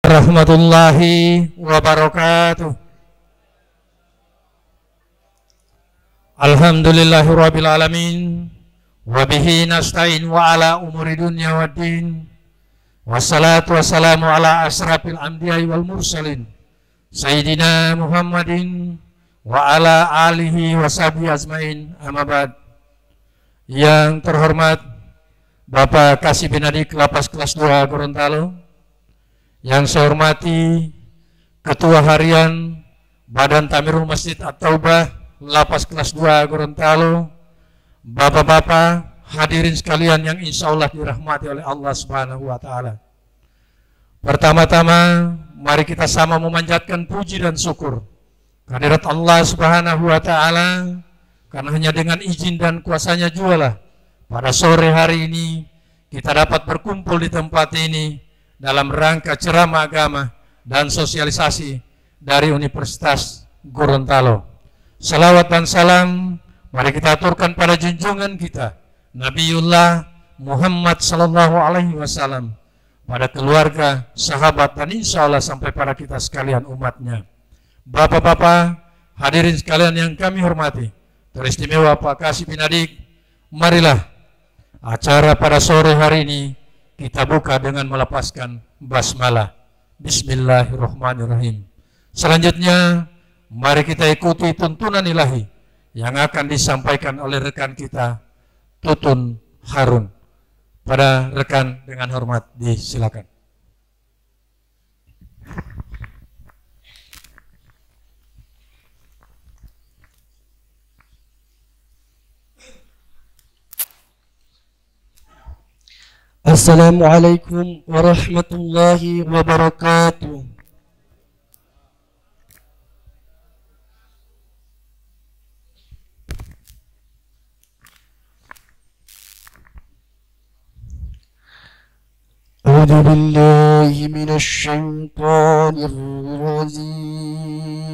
Warahmatullahi wabarakatuh. Alhamdulillahirabbil alamin wa bihi nasta'in wa ala umuri dunya waddin. Wassalatu wassalamu ala asrafil anbiya'i wal mursalin sayyidina Muhammadin wa ala alihi wa sahbihi ajmain. Amma ba'd. Yang terhormat Bapak Kasih Binadik Lapas Kelas 2 Gorontalo, yang saya hormati Ketua Harian Badan Tamirul Masjid At-Taubah Lapas Kelas 2 Gorontalo, Bapak-bapak hadirin sekalian yang insya Allah dirahmati oleh Allah Subhanahu wa Ta'ala. Pertama-tama mari kita sama memanjatkan puji dan syukur kehadirat Allah Subhanahu wa Ta'ala, karena hanya dengan izin dan kuasanya jualah pada sore hari ini kita dapat berkumpul di tempat ini dalam rangka ceramah agama dan sosialisasi dari Universitas Gorontalo. Salawat dan salam mari kita aturkan pada junjungan kita Nabiullah Muhammad sallallahu alaihi wasallam, pada keluarga, sahabat, dan insya Allah sampai pada kita sekalian umatnya. Bapak-bapak hadirin sekalian yang kami hormati, teristimewa Pak Kasih Binadik, marilah acara pada sore hari ini kita buka dengan melepaskan basmalah. Bismillahirrahmanirrahim. Selanjutnya mari kita ikuti tuntunan ilahi yang akan disampaikan oleh rekan kita Tutun Harun. Pada rekan dengan hormat disilakan. Assalamualaikum warahmatullahi wabarakatuh. A'udzu billahi minasy syaithanir rajim.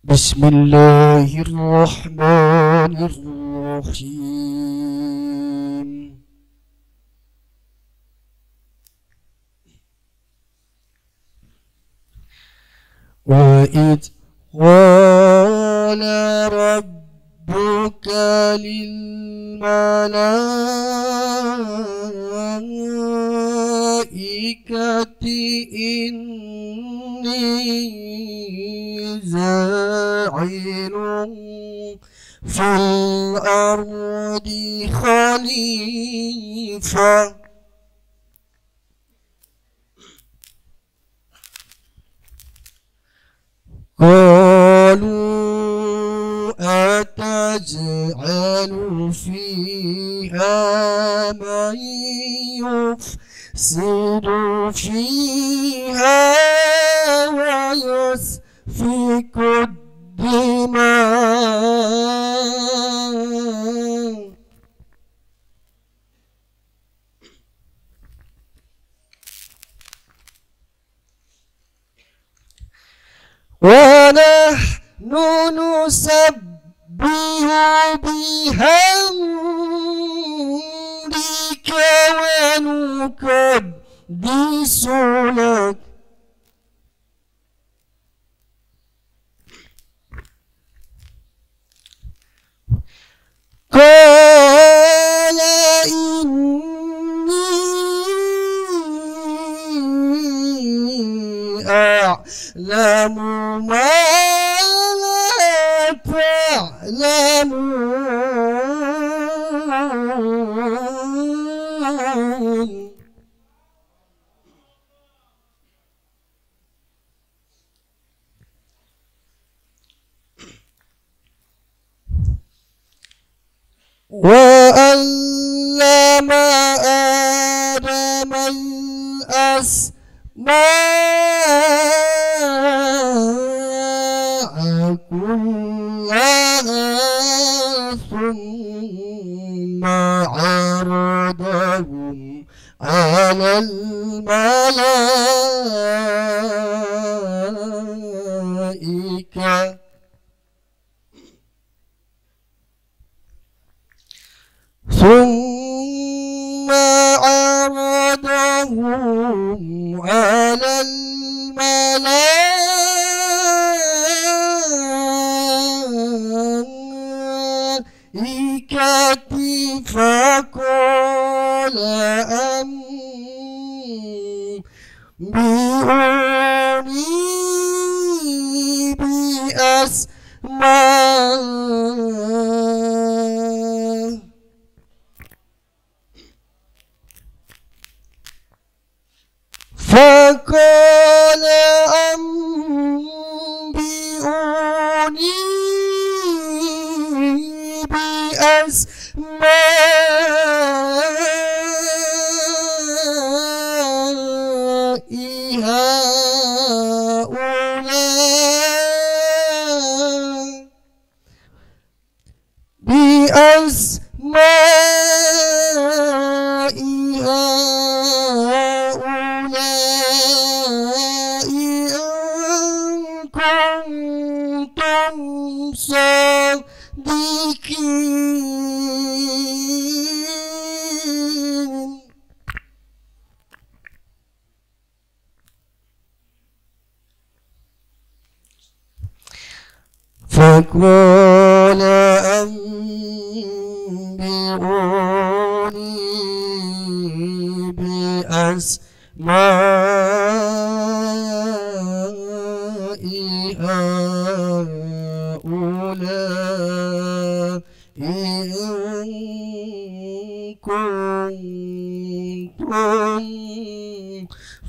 Bismillahirrahmanirrahim. Wa id qala rabbuka lil malaikati inni za'ilun fil ardi khalifah. Qalu ataj'alu fiha man yufsidu fiha wa yasfiku الدماء ونحن نسبح بحمدك ونقدس لك. قال إني أعلم ما لا تعلمون. وَعَلَّمَ آدَمَ الْأَسْمَاءَ كُلَّهَا ثُمَّ عَرَضَهُمْ عَلَى الْمَلَائِكَةِ ثم عرضهم bi'uni bi'asma فقال أنبئوني بأسماء هؤلاء بأسماء هؤلاء إن كنتم صادقين فقال أنبئوني بأسماء هؤلاء إن كنتم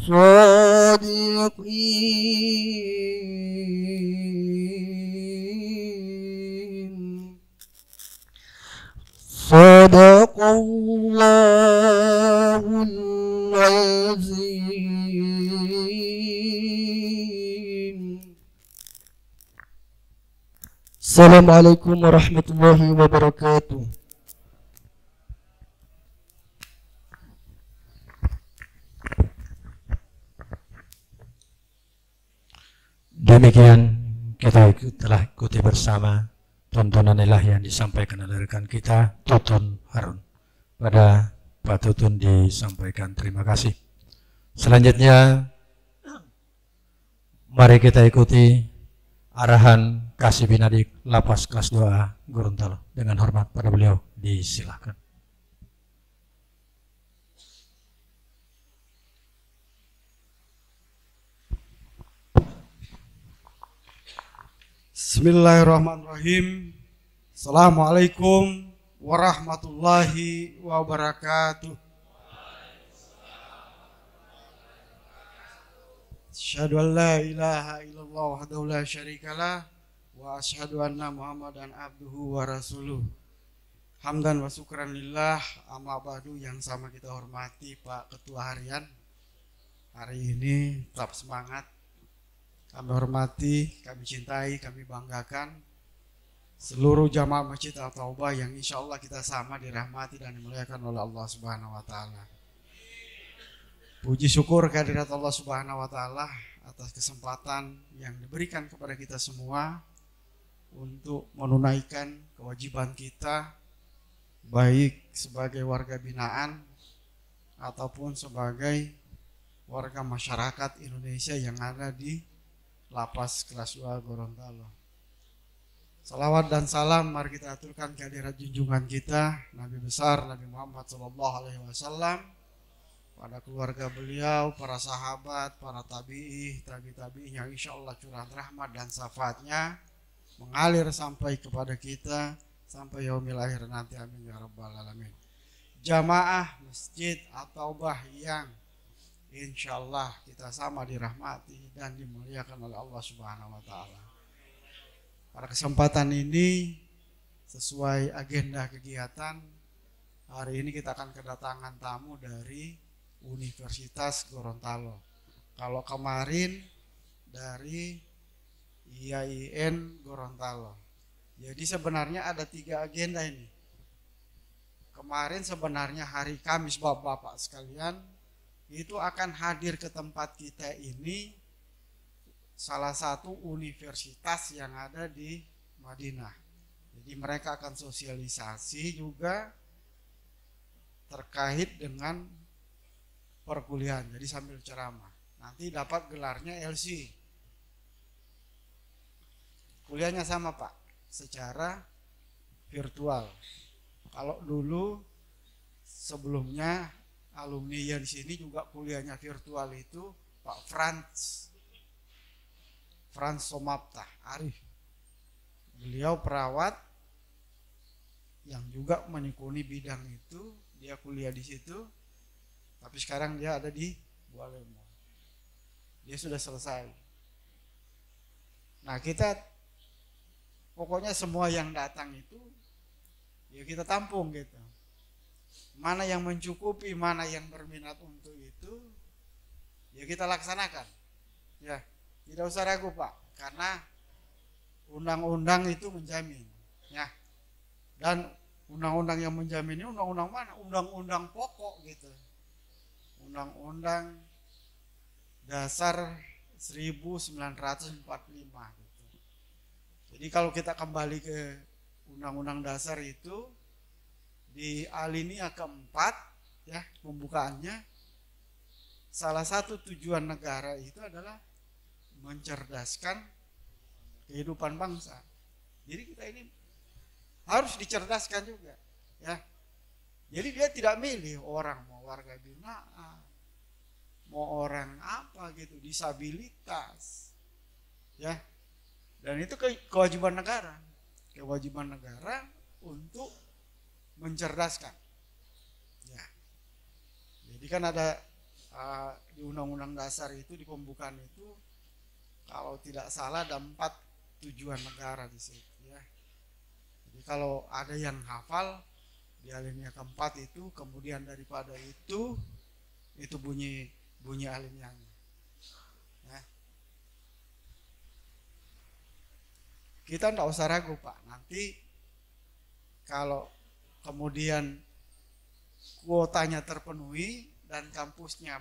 صادقين صدق الله العظيم. Assalamualaikum warahmatullahi wabarakatuh. Demikian kita telah ikuti bersama tontonan ilahi yang disampaikan oleh rekan kita Tutun Harun. Pada Pak Tutun disampaikan terima kasih. Selanjutnya mari kita ikuti arahan Kasih Binadik Lapas kelas 2 Gorontalo. Dengan hormat pada beliau disilakan. Bismillahirrahmanirrahim. Assalamualaikum warahmatullahi wabarakatuh. Asyhadu an la ilaha illallah wahdahu la syarikalah wa asyhadu anna Muhammadan abduhu wa rasuluh. Hamdan wa syukran lillah, amma ba'du. Yang sama kita hormati Pak Ketua Harian. Hari ini tetap semangat. Kami hormati, kami cintai, kami banggakan seluruh jamaah Masjid At-Taubah yang insya Allah kita sama dirahmati dan dimuliakan oleh Allah Subhanahu wa Ta'ala. Puji syukur kehadirat Allah Subhanahu wa Ta'ala atas kesempatan yang diberikan kepada kita semua untuk menunaikan kewajiban kita, baik sebagai warga binaan ataupun sebagai warga masyarakat Indonesia yang ada di Lapas kelas 2 Gorontalo. Salawat dan salam mari kita aturkan kehadirat junjungan kita Nabi besar Nabi Muhammad SAW, pada keluarga beliau, para sahabat, para tabi'ih, tabi-tabi'ih yang insya Allah curahan rahmat dan syafaatnya mengalir sampai kepada kita sampai yaumil akhir nanti, amin ya rabbal alamin. Jamaah Masjid At-Taubah yang insya Allah kita sama dirahmati dan dimuliakan oleh Allah Subhanahu wa Ta'ala. Pada kesempatan ini sesuai agenda kegiatan hari ini kita akan kedatangan tamu dari Universitas Gorontalo. Kalau kemarin dari IAIN Gorontalo. Jadi sebenarnya ada 3 agenda ini. Kemarin sebenarnya hari Kamis Bapak-bapak sekalian itu akan hadir ke tempat kita ini salah satu universitas yang ada di Madinah. Jadi mereka akan sosialisasi juga terkait dengan perkuliahan. Jadi sambil ceramah. Nanti dapat gelarnya LC. Kuliahnya sama Pak, secara virtual. Kalau dulu sebelumnya alumni yang di sini juga kuliahnya virtual itu Bapak Franz Somapta Arif. Beliau perawat yang juga menekuni bidang itu, dia kuliah di situ, tapi sekarang dia ada di Bualemo. Dia sudah selesai. Nah, kita pokoknya semua yang datang itu ya kita tampung gitu. Mana yang mencukupi, mana yang berminat untuk itu, ya kita laksanakan. Ya, tidak usah ragu Pak, karena undang-undang itu menjamin. Ya, dan undang-undang yang menjamin ini undang-undang mana? Undang-undang pokok gitu. Undang-undang Dasar 1945 gitu. Jadi kalau kita kembali ke Undang-Undang Dasar itu, di alinea keempat ya pembukaannya, salah satu tujuan negara itu adalah mencerdaskan kehidupan bangsa. Jadi kita ini harus dicerdaskan juga ya. Jadi dia tidak milih orang mau warga binaan, mau orang apa gitu, disabilitas ya. Dan itu kewajiban negara untuk mencerdaskan. Ya. Jadi kan ada di Undang-Undang Dasar itu di pembukaan itu kalau tidak salah ada 4 tujuan negara di situ ya. Jadi kalau ada yang hafal di alinea keempat itu, kemudian daripada itu bunyi alineanya. Ya. Kita tidak usah ragu Pak, nanti kalau kemudian kuotanya terpenuhi dan kampusnya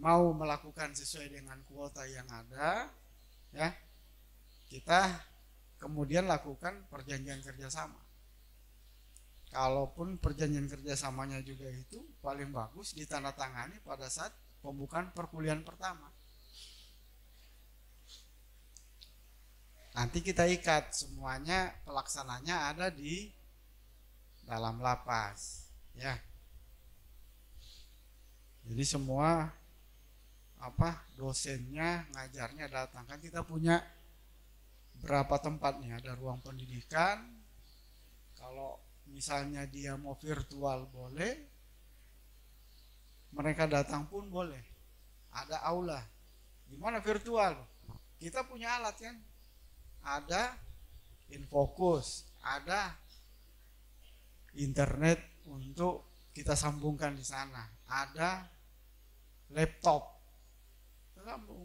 mau melakukan sesuai dengan kuota yang ada, ya kita kemudian lakukan perjanjian kerjasama. Kalaupun perjanjian kerjasamanya juga itu paling bagus ditandatangani pada saat pembukaan perkuliahan pertama. Nanti kita ikat semuanya, pelaksananya ada di dalam lapas, ya. Jadi semua dosennya, ngajarnya datang. Kan kita punya berapa tempat nih, ada ruang pendidikan. Kalau misalnya dia mau virtual boleh, mereka datang pun boleh. Ada aula. Gimana virtual? Kita punya alat kan? Ada Infocus, ada internet untuk kita sambungkan di sana, ada laptop tersambung,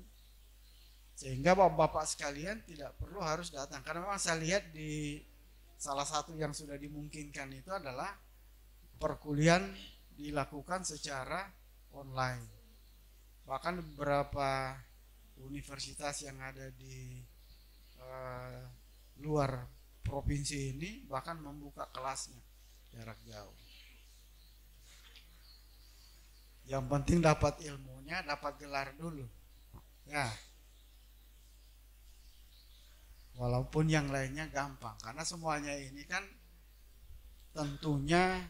sehingga bapak-bapak sekalian tidak perlu harus datang. Karena memang saya lihat di salah satu yang sudah dimungkinkan itu adalah perkuliahan dilakukan secara online. Bahkan beberapa universitas yang ada di luar provinsi ini bahkan membuka kelasnya jarak jauh. Yang penting dapat ilmunya, dapat gelar dulu. Ya. Walaupun yang lainnya gampang, karena semuanya ini kan tentunya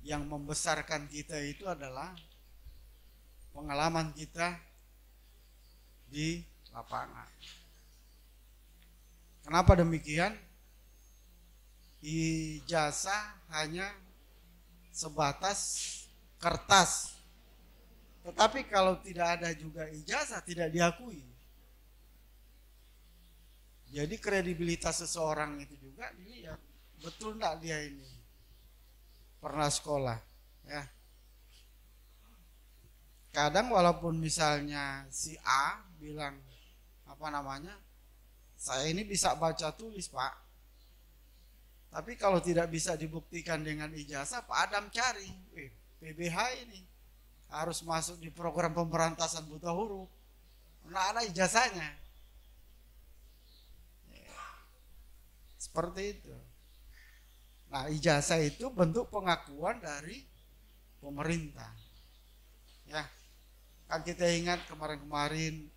yang membesarkan kita itu adalah pengalaman kita di lapangan. Kenapa demikian? Ijazah hanya sebatas kertas. Tetapi kalau tidak ada juga ijazah, tidak diakui. Jadi kredibilitas seseorang itu juga dilihat. Betul enggak dia ini pernah sekolah, ya. Kadang walaupun misalnya si A bilang saya ini bisa baca tulis Pak, tapi kalau tidak bisa dibuktikan dengan ijazah, Pak Adam cari, PBH ini harus masuk di program pemberantasan buta huruf, nggak ada ijazahnya. Seperti itu. Nah, ijazah itu bentuk pengakuan dari pemerintah. Ya, kan kita ingat kemarin-kemarin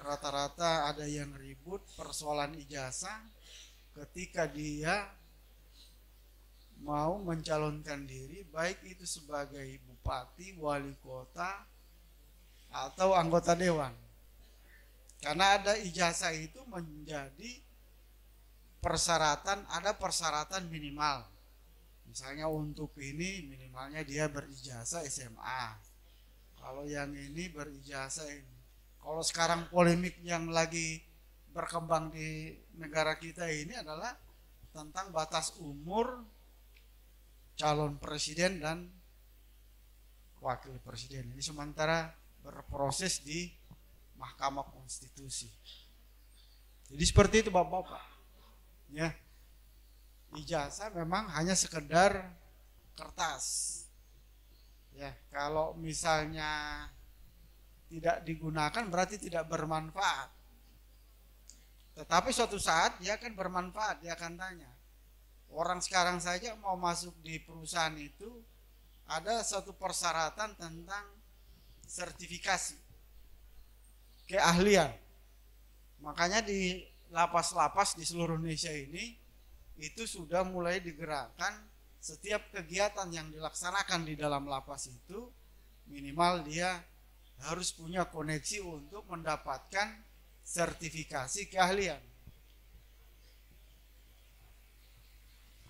rata-rata ada yang ribut persoalan ijazah ketika dia mau mencalonkan diri, baik itu sebagai bupati, wali kota, atau anggota dewan. Karena ada ijazah itu menjadi persyaratan, ada persyaratan minimal. Misalnya untuk ini minimalnya dia berijazah SMA. Kalau yang ini berijazah ini. Kalau sekarang polemik yang lagi berkembang di negara kita ini adalah tentang batas umur calon presiden dan wakil presiden. Ini sementara berproses di Mahkamah Konstitusi. Jadi seperti itu Bapak-bapak. Ya. Ijazah memang hanya sekedar kertas. Ya, kalau misalnya tidak digunakan berarti tidak bermanfaat. Tetapi suatu saat dia akan bermanfaat, dia akan tanya. Orang sekarang saja mau masuk di perusahaan itu ada satu persyaratan tentang sertifikasi keahlian. Makanya di lapas-lapas di seluruh Indonesia ini itu sudah mulai digerakkan setiap kegiatan yang dilaksanakan di dalam lapas itu minimal dia harus punya koneksi untuk mendapatkan sertifikasi keahlian.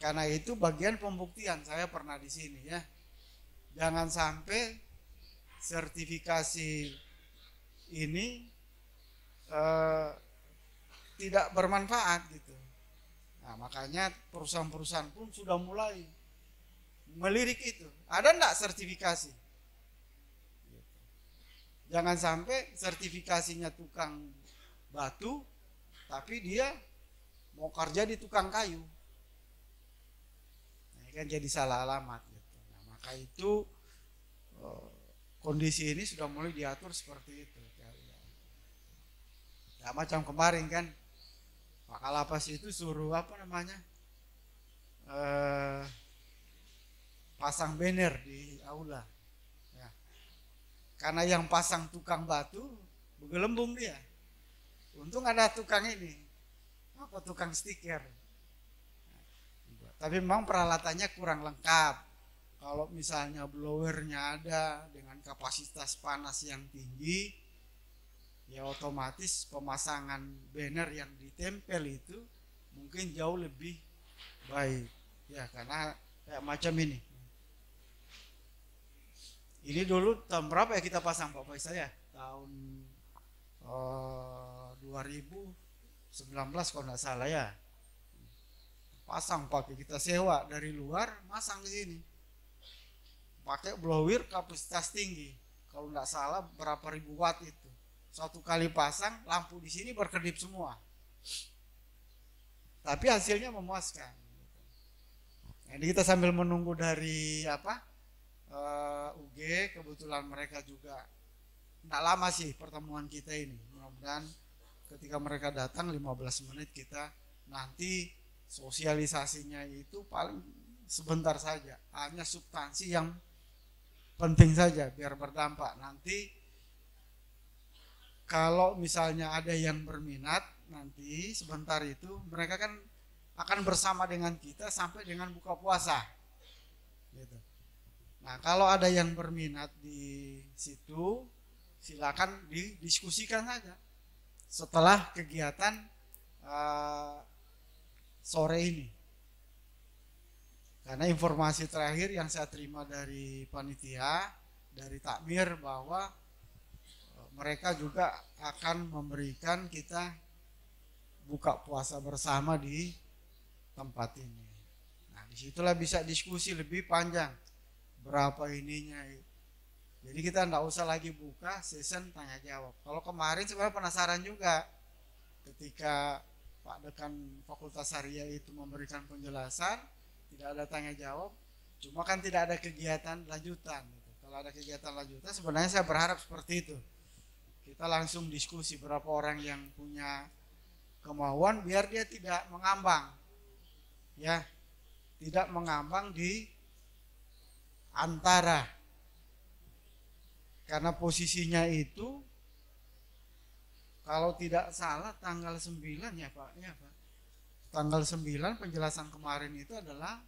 Karena itu bagian pembuktian, saya pernah di sini ya. Jangan sampai sertifikasi ini tidak bermanfaat gitu. Nah, makanya perusahaan-perusahaan pun sudah mulai melirik itu. Ada enggak sertifikasi? Jangan sampai sertifikasinya tukang batu, tapi dia mau kerja di tukang kayu. Nah, kan jadi salah alamat gitu. Nah, maka itu kondisi ini sudah mulai diatur seperti itu. Ya, macam kemarin kan Pak Kalapas itu suruh apa namanya pasang banner di aula ya. Karena yang pasang tukang batu bergelembung dia. Untung ada tukang ini apa tukang stiker. Tapi memang peralatannya kurang lengkap. Kalau misalnya blowernya ada dengan kapasitas panas yang tinggi, ya otomatis pemasangan banner yang ditempel itu mungkin jauh lebih baik. Ya karena kayak macam ini. Ini dulu tahun berapa ya kita pasang Pak Faisal ya? Tahun 2019 kalau nggak salah ya. Pasang pakai kita sewa dari luar, masang di sini. Pakai blower kapasitas tinggi. Kalau nggak salah berapa ribu watt itu. Satu kali pasang lampu di sini berkedip semua. Tapi hasilnya memuaskan. Jadi kita sambil menunggu dari UG, kebetulan mereka juga nggak lama sih pertemuan kita ini. Mudah-mudahan ketika mereka datang 15 menit kita nanti sosialisasinya itu paling sebentar saja. Hanya substansi yang penting saja biar berdampak. Nanti kalau misalnya ada yang berminat nanti sebentar itu mereka kan akan bersama dengan kita sampai dengan buka puasa. Gitu. Nah kalau ada yang berminat di situ silakan didiskusikan saja setelah kegiatan sore ini. Karena informasi terakhir yang saya terima dari panitia, dari takmir bahwa mereka juga akan memberikan kita buka puasa bersama di tempat ini. Nah, disitulah bisa diskusi lebih panjang berapa ininya. Jadi kita enggak usah lagi buka session tanya jawab. Kalau kemarin sebenarnya penasaran juga ketika Pak Dekan Fakultas Syariah itu memberikan penjelasan, tidak ada tanya jawab, cuma kan tidak ada kegiatan lanjutan. Kalau ada kegiatan lanjutan sebenarnya saya berharap seperti itu. Kita langsung diskusi berapa orang yang punya kemauan biar dia tidak mengambang. Ya, tidak mengambang di antara. Karena posisinya itu kalau tidak salah tanggal 9 ya Pak, ya Pak. Tanggal 9 penjelasan kemarin itu adalah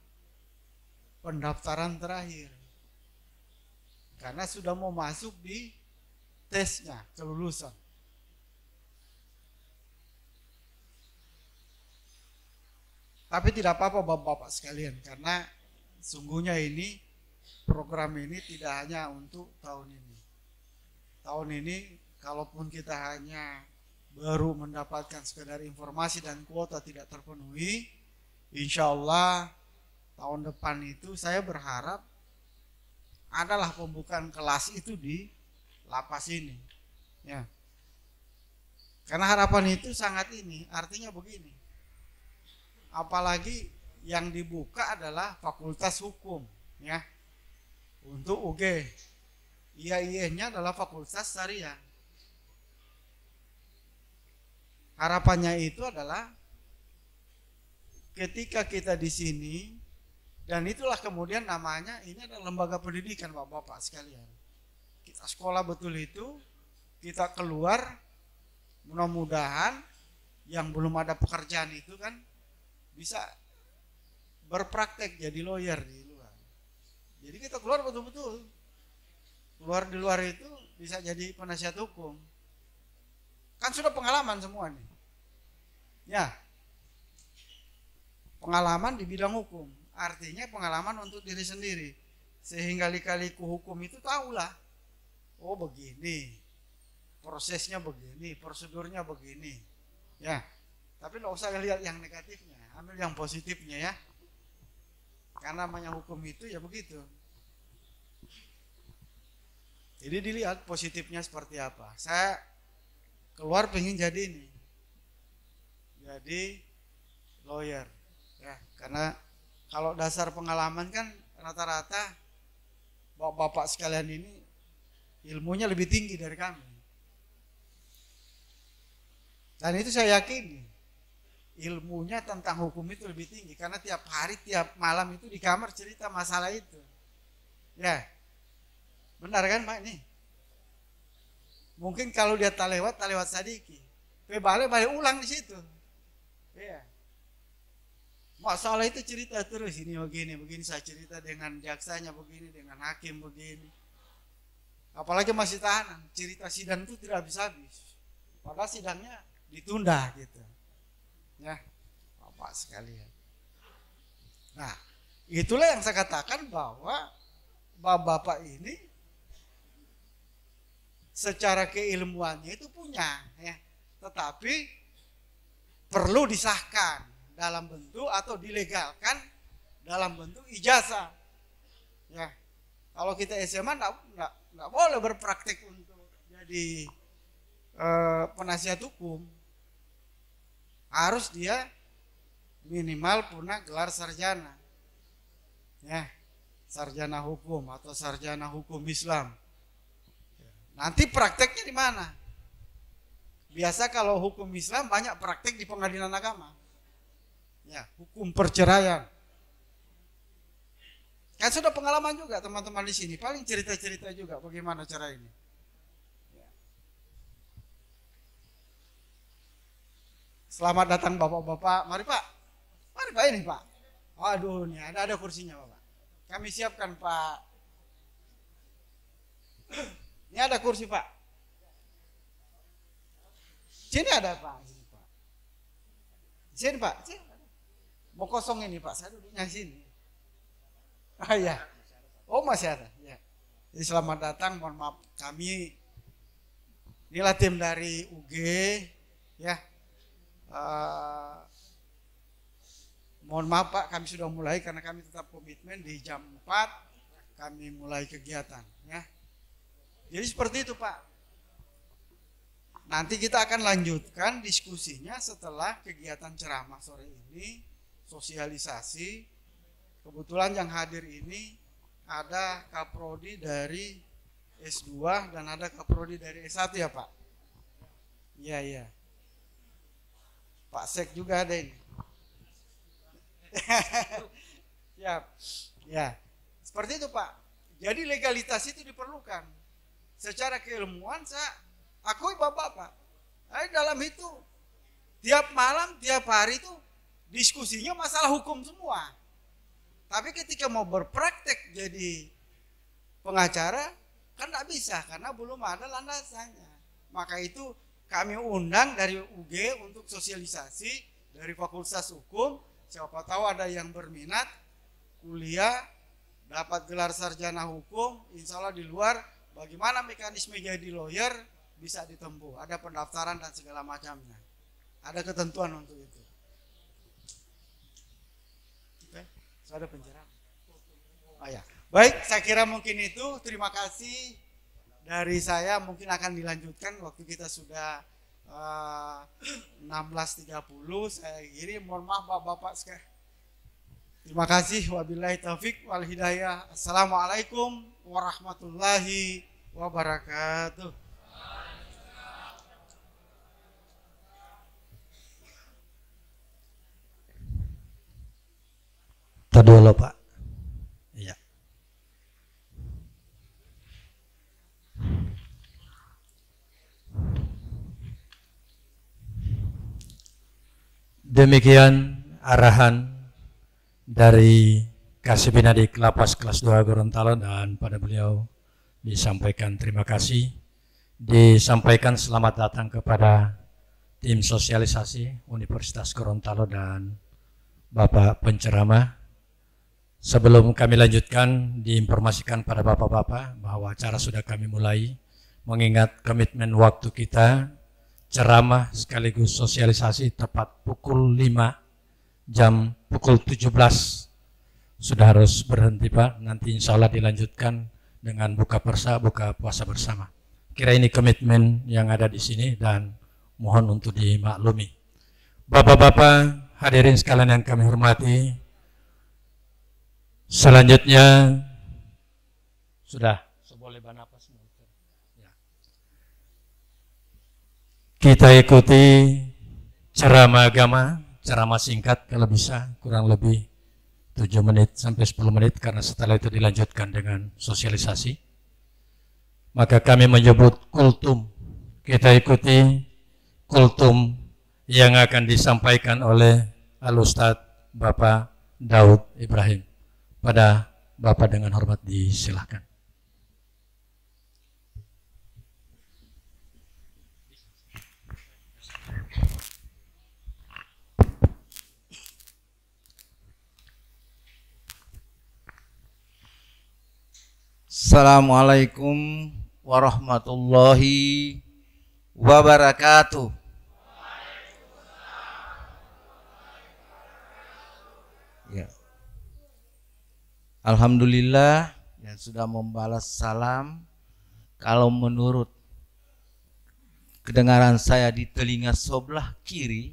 pendaftaran terakhir. Karena sudah mau masuk di tesnya, kelulusan. Tapi tidak apa-apa Bapak-bapak sekalian, karena sungguhnya ini program ini tidak hanya untuk tahun ini. Tahun ini kalaupun kita hanya baru mendapatkan sekedar informasi dan kuota tidak terpenuhi, insya Allah tahun depan itu saya berharap adalah pembukaan kelas itu di lapas ini. Ya. Karena harapan itu sangat ini, artinya begini. Apalagi yang dibuka adalah Fakultas Hukum, ya. Untuk UG. IAIN-nya adalah Fakultas Syariah. Harapannya itu adalah ketika kita di sini, dan itulah kemudian namanya ini adalah lembaga pendidikan Bapak-bapak sekalian. Kita sekolah betul itu, kita keluar, mudah-mudahan yang belum ada pekerjaan itu kan bisa berpraktek jadi lawyer di luar. Jadi kita keluar betul-betul. Keluar di luar itu bisa jadi penasihat hukum. Kan sudah pengalaman semua nih. Ya. Pengalaman di bidang hukum. Artinya pengalaman untuk diri sendiri. Sehingga lika-liku hukum itu tahulah. Oh begini. Prosesnya begini, prosedurnya begini. Ya. Tapi nggak usah lihat yang negatifnya. Ambil yang positifnya ya. Karena namanya hukum itu ya begitu. Jadi dilihat positifnya seperti apa. Saya keluar pengen jadi ini. Jadi lawyer. Ya, karena kalau dasar pengalaman kan rata-rata bapak-bapak sekalian ini ilmunya lebih tinggi dari kami. Dan itu saya yakin ilmunya tentang hukum itu lebih tinggi karena tiap hari, tiap malam itu di kamar cerita masalah itu. Ya, benar kan Pak ini? Mungkin kalau dia tak lewat sadiki. Balik ulang di situ. Ya. Masalah itu cerita terus, ini begini saya cerita dengan jaksanya begini, dengan hakim begini. Apalagi masih tahanan, cerita sidang itu tidak habis-habis. Padahal sidangnya ditunda gitu. Ya, Bapak sekalian. Nah, itulah yang saya katakan bahwa Bapak ini secara keilmuannya itu punya, ya, tetapi perlu disahkan dalam bentuk atau dilegalkan dalam bentuk ijazah. Ya, kalau kita SMA nggak boleh berpraktik untuk jadi penasihat hukum. Harus dia minimal punya gelar sarjana. Ya, sarjana hukum atau sarjana hukum Islam. Nanti prakteknya di mana? Biasa kalau hukum Islam banyak praktek di pengadilan agama. Ya, hukum perceraian. Kan sudah pengalaman juga teman-teman di sini. Paling cerita-cerita juga bagaimana cara ini. Selamat datang bapak-bapak. Mari Pak. Mari Pak ini Pak. Aduh nih ada kursinya Bapak. Kami siapkan Pak. Ini ada kursi Pak. Sini ada Pak. Sini Pak. Sini. Mau kosong ini Pak. Saya duduknya sini. Ah ya. Oh masih ada. Ya. Jadi selamat datang. Mohon maaf kami. Inilah tim dari UG. Ya. Mohon maaf Pak, kami sudah mulai karena kami tetap komitmen di jam 4 kami mulai kegiatan ya. Jadi seperti itu Pak. Nanti kita akan lanjutkan diskusinya setelah kegiatan ceramah sore ini, sosialisasi. Kebetulan yang hadir ini ada kaprodi dari S2 dan ada kaprodi dari S1 ya Pak. Iya iya. Pak Sek juga ada ini. Ya, ya. Seperti itu Pak. Jadi legalitas itu diperlukan. Secara keilmuan saya akui Bapak. Dalam itu tiap malam, tiap hari itu diskusinya masalah hukum semua. Tapi ketika mau berpraktek jadi pengacara, Kan tidak bisa karena belum ada landasannya. Maka itu kami undang dari UG untuk sosialisasi dari Fakultas Hukum. Siapa tahu ada yang berminat kuliah, dapat gelar sarjana hukum, insya Allah di luar bagaimana mekanisme jadi lawyer bisa ditempuh. Ada pendaftaran dan segala macamnya. Ada ketentuan untuk itu. Oke, ada pencerahan. Oh ya. Baik, saya kira mungkin itu. Terima kasih dari saya. Mungkin akan dilanjutkan waktu kita sudah 16.30. Saya kiri, mohon maaf Bapak-bapak sekalian. Terima kasih. Wabillahi taufik wal hidayah. Assalamualaikum warahmatullahi wabarakatuh. Tadi dulu Pak. Iya. Demikian arahan dari Kasih Binadik Lapas kelas 2 Gorontalo, dan pada beliau disampaikan terima kasih, disampaikan selamat datang kepada tim sosialisasi Universitas Gorontalo dan Bapak penceramah. Sebelum kami lanjutkan, diinformasikan pada bapak-bapak bahwa acara sudah kami mulai, mengingat komitmen waktu kita, ceramah sekaligus sosialisasi tepat pukul 5, jam pukul 17 sudah harus berhenti Pak. Nanti insya Allah dilanjutkan dengan buka puasa bersama. Kira ini komitmen yang ada di sini dan mohon untuk dimaklumi. Bapak-bapak hadirin sekalian yang kami hormati, selanjutnya sudah boleh banapas ya. Kita ikuti ceramah agama, ceramah singkat kalau bisa kurang lebih 7 menit sampai 10 menit, karena setelah itu dilanjutkan dengan sosialisasi. Maka kami menyebut kultum. Kita ikuti kultum yang akan disampaikan oleh Al-Ustadz Bapak Daud Ibrahim. Pada Bapak dengan hormat disilahkan. Assalamualaikum warahmatullahi wabarakatuh. Ya. Alhamdulillah yang sudah membalas salam. Kalau menurut kedengaran saya di telinga sebelah kiri,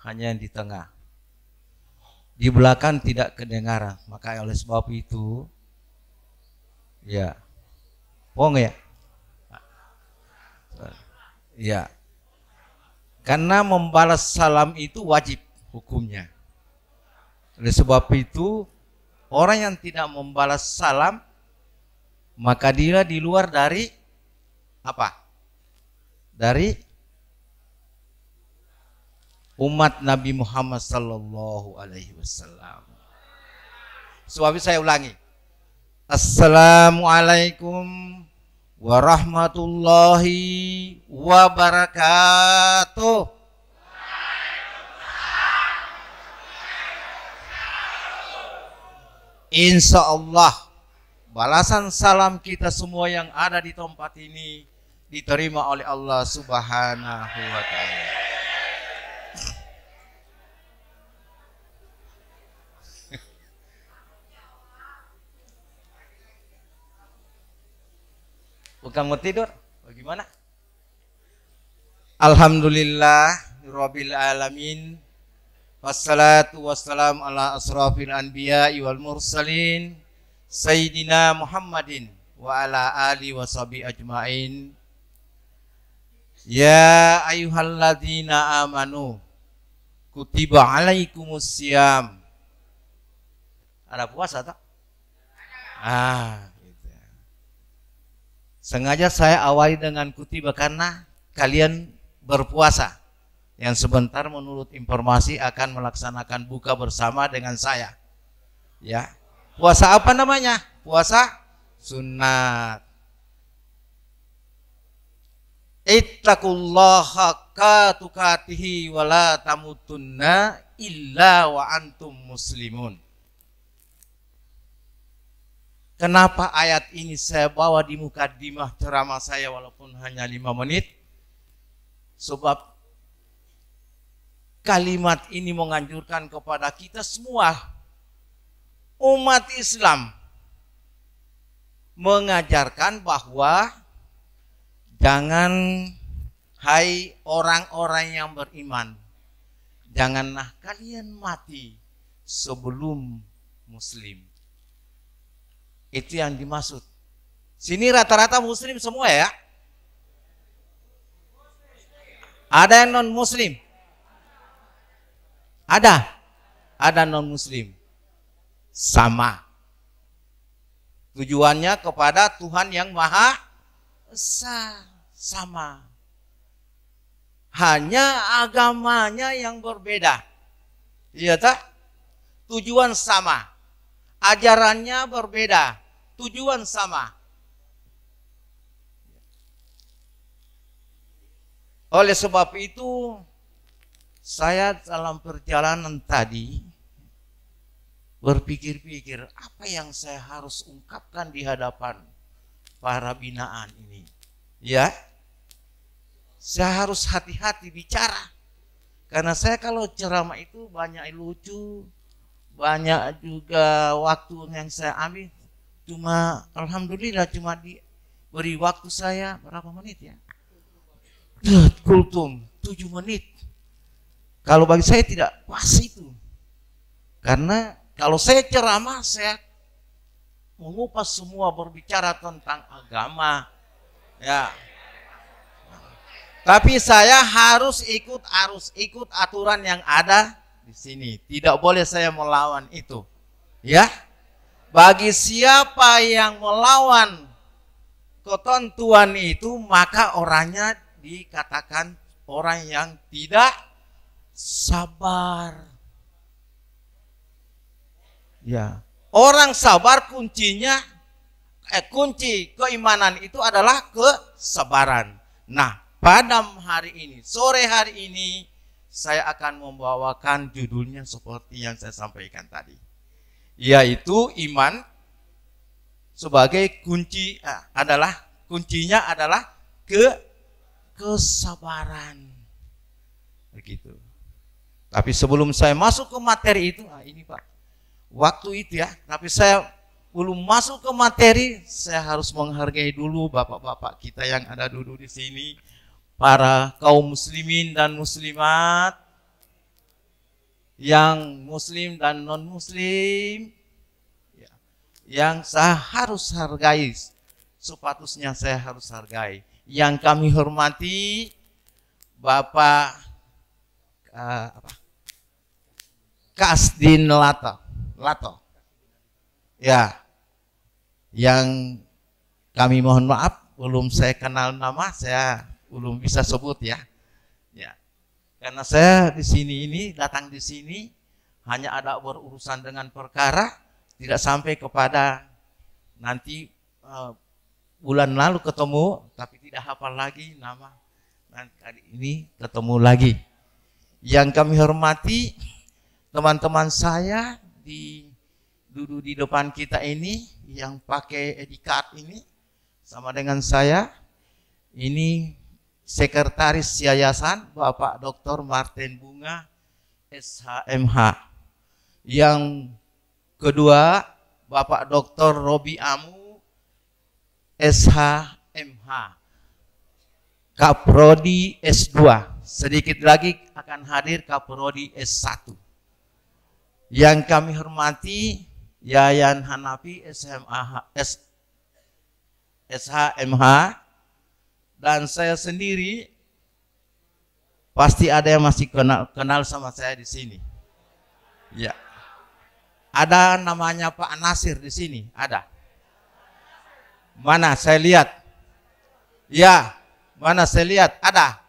hanya yang di tengah. Di belakang tidak kedengaran. Maka oleh sebab itu, ya, bohong ya? Ya, karena membalas salam itu wajib hukumnya. Oleh sebab itu, orang yang tidak membalas salam, maka dia di luar dari apa? Dari umat Nabi Muhammad sallallahu alaihi wasallam. Sebab itu saya ulangi. Assalamualaikum warahmatullahi wabarakatuh. Insya Allah balasan salam kita semua yang ada di tempat ini diterima oleh Allah Subhanahu wa ta'ala. Bukan mau tidur? Bagaimana? Alhamdulillah Rabbil alamin. Wassalatu wassalam ala asrafil anbiya'i wal mursalin Sayyidina Muhammadin wa ala ali wa sahbihi ajma'in. Ya ayyuhalladzina amanu kutiba alaikumus siyam. Ada puasa tak? Gitu. Sengaja saya awali dengan kutiba karena kalian berpuasa. Yang sebentar menurut informasi akan melaksanakan buka bersama dengan saya. Ya. Puasa apa namanya? Puasa sunat. Ittaqullaha haqqa tuqatihi wa la tamutunna illa wa antum muslimun. Kenapa ayat ini saya bawa di mukadimah ceramah saya walaupun hanya 5 menit? Sebab kalimat ini menganjurkan kepada kita semua umat Islam, mengajarkan bahwa jangan, hai orang-orang yang beriman, janganlah kalian mati sebelum muslim. Itu yang dimaksud. Sini rata-rata muslim semua ya? Ada yang non muslim? Ada non muslim. Sama. Tujuannya kepada Tuhan yang Maha Esa. Sama. Hanya agamanya yang berbeda. Iya tak? Tujuan sama. Ajarannya berbeda. Tujuan sama. Oleh sebab itu, saya dalam perjalanan tadi berpikir-pikir apa yang saya harus ungkapkan di hadapan para binaan ini. Ya, saya harus hati-hati bicara. Karena saya kalau ceramah itu banyak lucu, banyak juga waktu yang saya ambil. Cuma alhamdulillah cuma diberi waktu saya berapa menit ya? Kultum 7 menit. Kalau bagi saya tidak pas itu. Karena kalau saya ceramah saya mengupas semua, berbicara tentang agama. Ya. Tapi saya harus ikut aturan yang ada di sini. Tidak boleh saya melawan itu. Ya. Bagi siapa yang melawan ketentuan itu, maka orangnya dikatakan orang yang tidak sabar. Ya, orang sabar kuncinya kunci keimanan itu adalah kesabaran. Nah, pada hari ini, sore hari ini saya akan membawakan judulnya seperti yang saya sampaikan tadi, yaitu iman sebagai kunci kuncinya adalah kesabaran. Begitu. Tapi sebelum saya masuk ke materi itu, ini Pak, waktu itu ya, tapi saya belum masuk ke materi, saya harus menghargai dulu bapak-bapak kita yang ada duduk di sini, para kaum muslimin dan muslimat, yang muslim dan non muslim, ya, yang saya harus hargai, sepatutnya saya harus hargai. Yang kami hormati Bapak Kasdin Lato. Ya. Yang kami mohon maaf belum saya kenal nama, saya belum bisa sebut ya. Ya. Karena saya di sini datang di sini hanya ada berurusan dengan perkara, tidak sampai kepada nanti bulan lalu ketemu, tapi tidak hafal lagi nama. Dan kali ini ketemu lagi. Yang kami hormati teman-teman saya duduk di depan kita ini, yang pakai ID card ini sama dengan saya. Ini Sekretaris Yayasan Bapak Dr. Martin Bunga SHMH. Yang kedua Bapak Dr. Robi Amu SHMH, Kaprodi S2. Sedikit lagi akan hadir Kaprodi S1. Yang kami hormati Yayan Hanafi SHMH, dan saya sendiri, pasti ada yang masih kenal sama saya di sini. Ya. Ada namanya Pak Nasir di sini, ada. Mana saya lihat? Ya, mana saya lihat? Ada.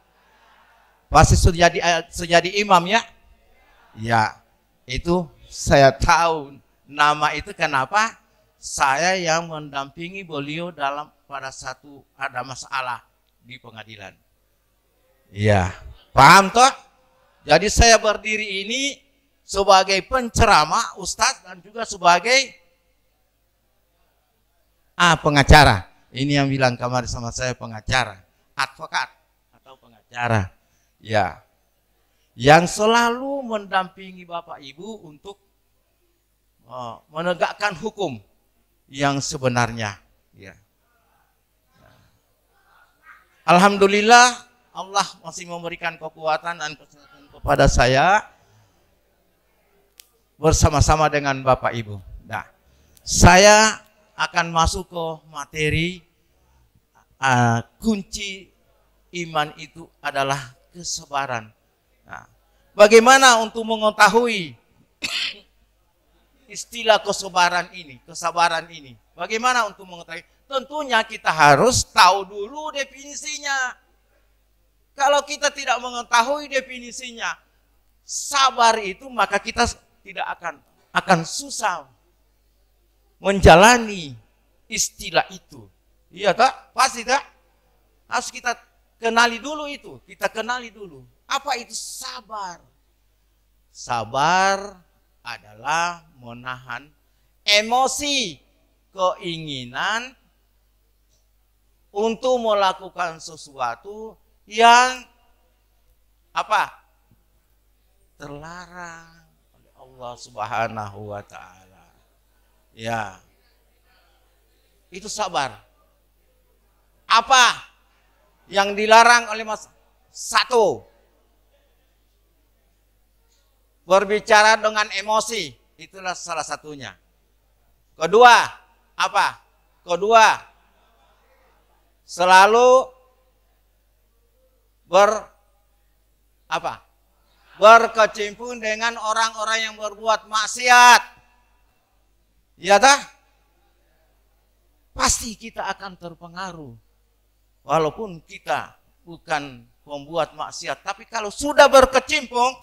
Pasti sudah jadi imam ya? Ya, itu saya tahu nama itu. Kenapa? Saya yang mendampingi beliau pada satu ada masalah di pengadilan. Iya, paham toh? Jadi saya berdiri ini sebagai penceramah, ustadz, dan juga sebagai pengacara. Ini yang bilang kemarin sama saya, pengacara, advokat atau pengacara. Ya, yang selalu mendampingi Bapak Ibu untuk menegakkan hukum yang sebenarnya. Ya. Alhamdulillah Allah masih memberikan kekuatan dan kesehatan kepada saya bersama-sama dengan Bapak Ibu. Nah, saya akan masuk ke materi kunci iman itu adalah kesabaran. Nah, bagaimana untuk mengetahui istilah kesabaran ini? Bagaimana untuk mengetahui? Tentunya kita harus tahu dulu definisinya. Kalau kita tidak mengetahui definisinya, sabar itu, maka kita tidak akan susah menjalani istilah itu. Iya tak? Pasti tak? Harus kita kenali dulu itu. Kita kenali dulu. Apa itu sabar? Sabar adalah menahan emosi, keinginan untuk melakukan sesuatu yang terlarang oleh Allah Subhanahu wa taala. Ya. Itu sabar. Apa yang dilarang oleh satu, berbicara dengan emosi, itulah salah satunya. Kedua, selalu berkecimpung dengan orang-orang yang berbuat maksiat. Ya dah? Pasti kita akan terpengaruh. Walaupun kita bukan pembuat maksiat, tapi kalau sudah berkecimpung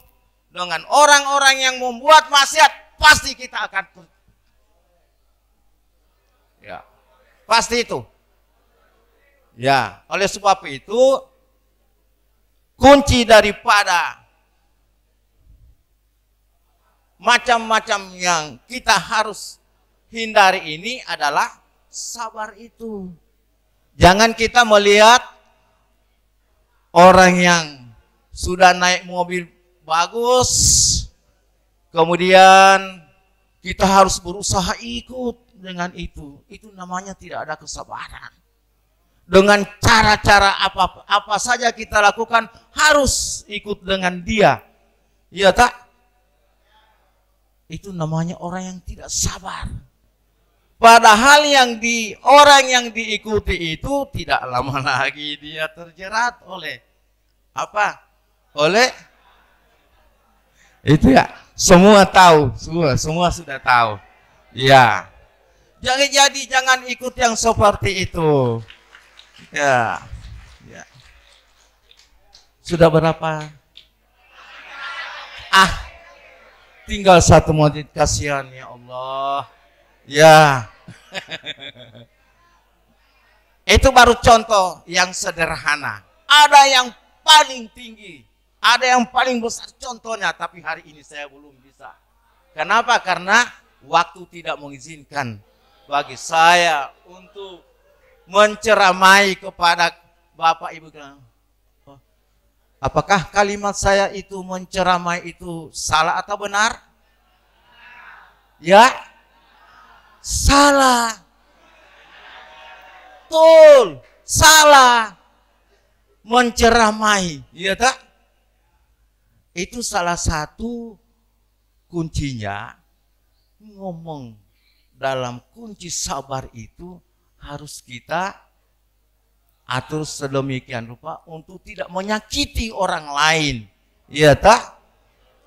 dengan orang-orang yang membuat maksiat, pasti kita akan ya, pasti itu. Ya, oleh sebab itu kunci daripada macam-macam yang kita harus hindari ini adalah sabar itu. Jangan kita melihat orang yang sudah naik mobil bagus, kemudian kita harus berusaha ikut dengan itu. Itu namanya tidak ada kesabaran. Dengan cara-cara apa saja kita lakukan harus ikut dengan dia. Iya tak? Itu namanya orang yang tidak sabar. Padahal orang yang diikuti itu tidak lama lagi dia terjerat oleh oleh itu ya. Semua tahu, semua sudah tahu. Ya. Jangan ikut yang seperti itu. Ya. Sudah berapa? Tinggal satu menit, kasihan ya Allah. Ya. Itu baru contoh yang sederhana. Ada yang paling tinggi, ada yang paling besar contohnya, tapi hari ini saya belum bisa. Kenapa? Karena waktu tidak mengizinkan bagi saya untuk menceramai kepada Bapak Ibu. Apakah kalimat saya itu menceramai itu salah atau benar? Ya, salah. Betul, salah. Menceramai, iya tak? Itu salah satu kuncinya. Ngomong dalam kunci sabar itu harus kita atur sedemikian rupa untuk tidak menyakiti orang lain. Iya tak?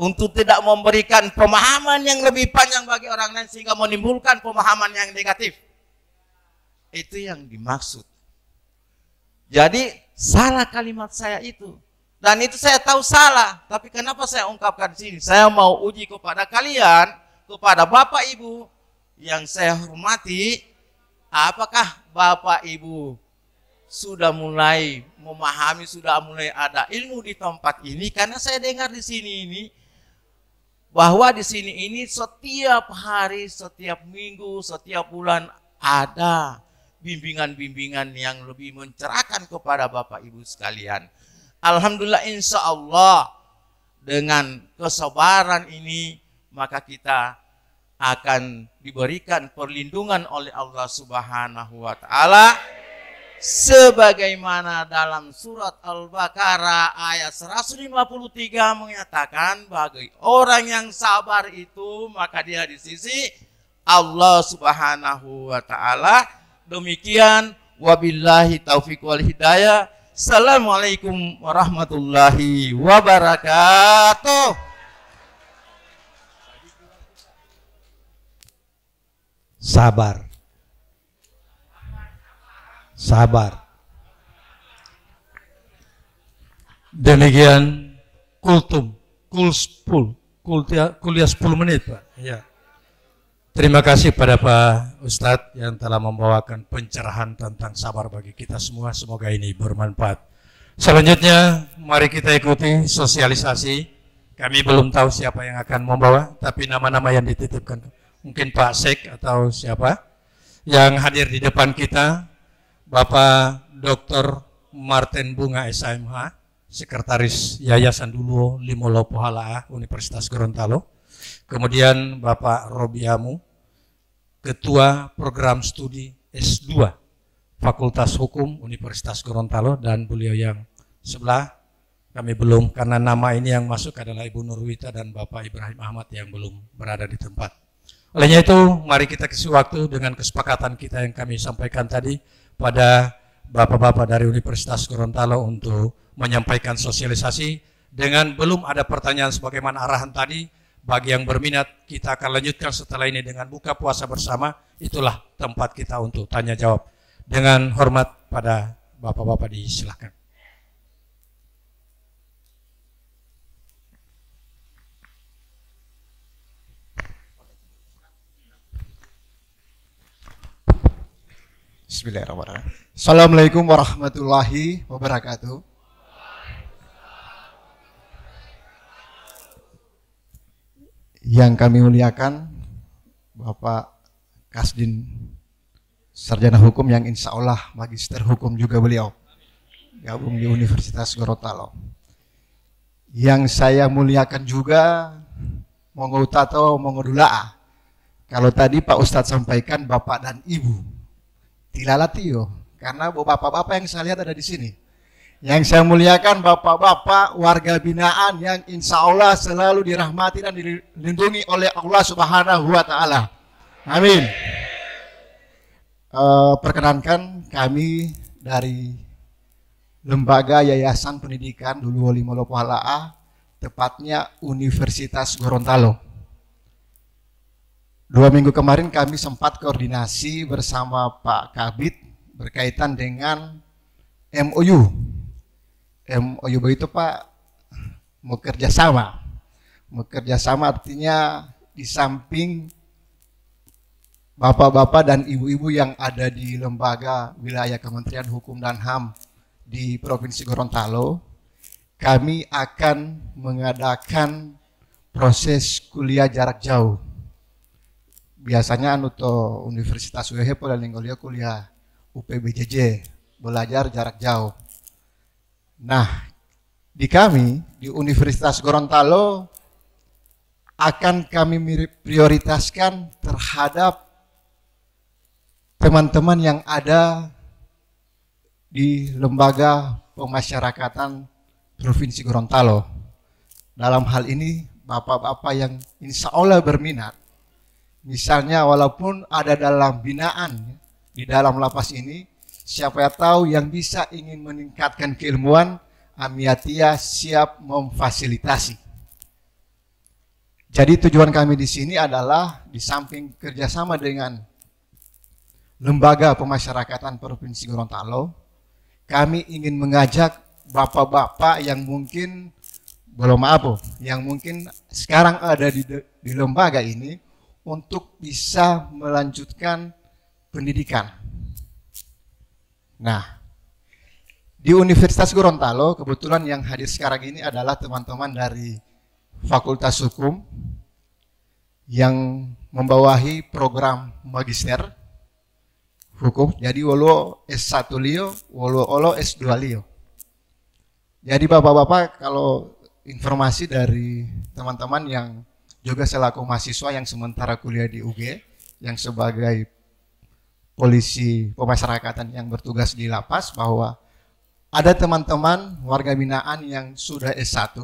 Untuk tidak memberikan pemahaman yang lebih panjang bagi orang lain sehingga menimbulkan pemahaman yang negatif. Itu yang dimaksud. Jadi salah kalimat saya itu. Dan itu saya tahu salah. Tapi kenapa saya ungkapkan di sini? Saya mau uji kepada kalian, kepada Bapak Ibu yang saya hormati. Apakah Bapak Ibu sudah mulai memahami, sudah mulai ada ilmu di tempat ini, karena saya dengar di sini ini bahwa di sini ini setiap hari, setiap minggu, setiap bulan ada bimbingan-bimbingan yang lebih mencerahkan kepada Bapak Ibu sekalian. Alhamdulillah, insya Allah dengan kesabaran ini maka kita akan diberikan perlindungan oleh Allah Subhanahu wa Ta'ala, sebagaimana dalam surat Al-Baqarah ayat 153 mengatakan, bagi orang yang sabar itu maka dia di sisi Allah Subhanahu wa Ta'ala. Demikian, wabillahi taufiq wal hidayah. Assalamualaikum warahmatullahi wabarakatuh. Sabar. Sabar. Demikian kultum, kuliah 10 menit, Pak. Ya. Terima kasih pada Pak Ustadz yang telah membawakan pencerahan tentang sabar bagi kita semua. Semoga ini bermanfaat. Selanjutnya, mari kita ikuti sosialisasi. Kami belum tahu siapa yang akan membawa, tapi nama-nama yang dititipkan. Mungkin Pak Sek atau siapa yang hadir di depan kita. Bapak Dr. Martin Bunga SMH, Sekretaris Yayasan Duluo Limolo Pohala Universitas Gorontalo. Kemudian Bapak Robiamu, Ketua Program Studi S2 Fakultas Hukum Universitas Gorontalo, dan beliau yang sebelah kami belum, karena nama ini yang masuk adalah Ibu Nurwita dan Bapak Ibrahim Ahmad yang belum berada di tempat. Olehnya itu, mari kita kasih waktu dengan kesepakatan kita yang kami sampaikan tadi pada Bapak-Bapak dari Universitas Gorontalo untuk menyampaikan sosialisasi. Dengan belum ada pertanyaan sebagaimana arahan tadi, bagi yang berminat kita akan lanjutkan setelah ini dengan buka puasa bersama. Itulah tempat kita untuk tanya jawab. Dengan hormat pada Bapak-Bapak disilakan. Bismillahirrahmanirrahim. Assalamualaikum warahmatullahi wabarakatuh. Yang kami muliakan Bapak Kasdin Sarjana Hukum yang insya Allah Magister Hukum juga beliau, gabung di Universitas Gorontalo. Yang saya muliakan juga Monggo Tato Monggo Dula'a. Kalau tadi Pak Ustadz sampaikan Bapak dan Ibu, tilalatio, karena bapak-bapak yang saya lihat ada di sini. Yang saya muliakan bapak-bapak warga binaan yang insya Allah selalu dirahmati dan dilindungi oleh Allah Subhanahu wa Ta'ala. Amin. Perkenankan kami dari Lembaga Yayasan Pendidikan Duluo Limolo Pohala, tepatnya Universitas Gorontalo. 2 minggu kemarin kami sempat koordinasi bersama Pak Kabid berkaitan dengan MOU. MOU itu Pak, mau kerjasama. Mau kerjasama artinya di samping bapak-bapak dan ibu-ibu yang ada di lembaga wilayah Kementerian Hukum dan HAM di Provinsi Gorontalo, kami akan mengadakan proses kuliah jarak jauh. Biasanya anuto Universitas UEH pada linggolnya kuliah UPBJJ, belajar jarak jauh. Nah, di kami di Universitas Gorontalo akan kami prioritaskan terhadap teman-teman yang ada di lembaga pemasyarakatan Provinsi Gorontalo. Dalam hal ini bapak-bapak yang insya Allah berminat, misalnya walaupun ada dalam binaan di dalam lapas ini, siapa yang tahu yang bisa ingin meningkatkan keilmuan, Amiatia siap memfasilitasi. Jadi tujuan kami di sini adalah di samping kerjasama dengan Lembaga Pemasyarakatan Provinsi Gorontalo, kami ingin mengajak bapak-bapak yang mungkin yang mungkin sekarang ada di lembaga ini untuk bisa melanjutkan pendidikan. Nah, Di Universitas Gorontalo, kebetulan yang hadir sekarang ini adalah teman-teman dari Fakultas Hukum yang membawahi program Magister Hukum. Jadi wolo S1 Lio, wolo S2 Lio. Jadi Bapak-bapak, kalau informasi dari teman-teman yang juga selaku mahasiswa yang sementara kuliah di UG, yang sebagai polisi pemasyarakatan yang bertugas di lapas, bahwa ada teman-teman warga binaan yang sudah S1,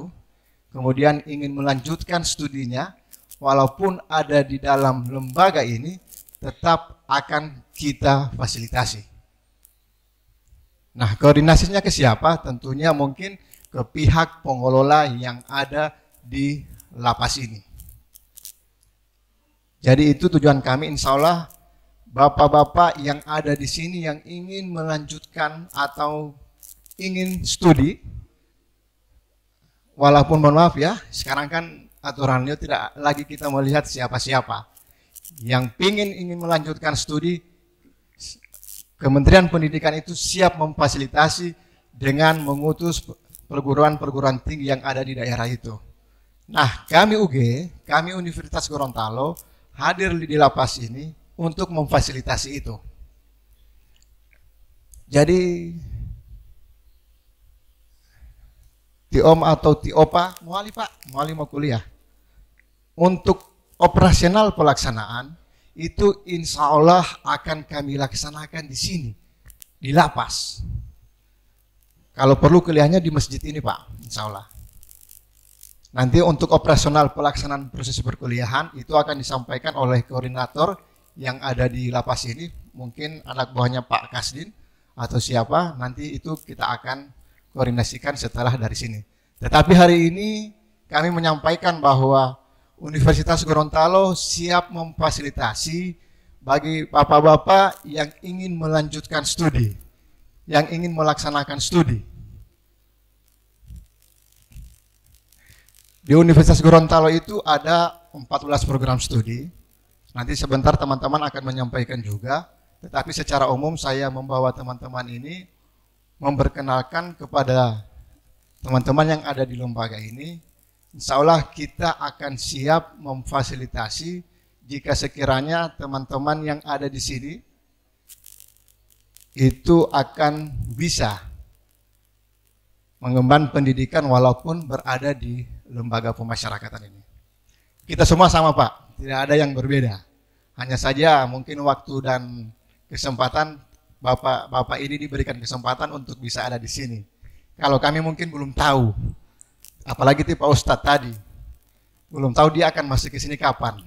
kemudian ingin melanjutkan studinya, walaupun ada di dalam lembaga ini, tetap akan kita fasilitasi. Nah, koordinasinya ke siapa? Tentunya mungkin ke pihak pengelola yang ada di lapas ini. Jadi itu tujuan kami, insya Allah bapak-bapak yang ada di sini yang ingin melanjutkan atau ingin studi, walaupun mohon maaf ya, sekarang kan aturannya tidak lagi kita melihat siapa-siapa. Yang ingin melanjutkan studi, Kementerian Pendidikan itu siap memfasilitasi dengan mengutus perguruan-perguruan tinggi yang ada di daerah itu. Nah, kami UG, kami Universitas Gorontalo hadir di lapas ini untuk memfasilitasi itu. Jadi Tiom atau Tiopa, muali Pak, muali mau kuliah. Untuk operasional pelaksanaan itu insya Allah akan kami laksanakan di sini, di lapas. Kalau perlu kuliahnya di masjid ini Pak, insya Allah. Nanti untuk operasional pelaksanaan proses perkuliahan itu akan disampaikan oleh koordinator yang ada di lapas ini, mungkin anak buahnya Pak Kasdin atau siapa, nanti itu kita akan koordinasikan setelah dari sini. Tetapi hari ini kami menyampaikan bahwa Universitas Gorontalo siap memfasilitasi bagi bapak-bapak yang ingin melanjutkan studi, yang ingin melaksanakan studi. Di Universitas Gorontalo itu ada 14 program studi. Nanti sebentar teman-teman akan menyampaikan juga, tetapi secara umum saya membawa teman-teman ini memperkenalkan kepada teman-teman yang ada di lembaga ini. Insya Allah kita akan siap memfasilitasi jika sekiranya teman-teman yang ada di sini itu akan bisa mengemban pendidikan walaupun berada di lembaga pemasyarakatan ini. Kita semua sama Pak, tidak ada yang berbeda. Hanya saja mungkin waktu dan kesempatan Bapak ini diberikan kesempatan untuk bisa ada di sini. Kalau kami mungkin belum tahu, apalagi Pak Ustadz tadi, belum tahu dia akan masuk ke sini kapan.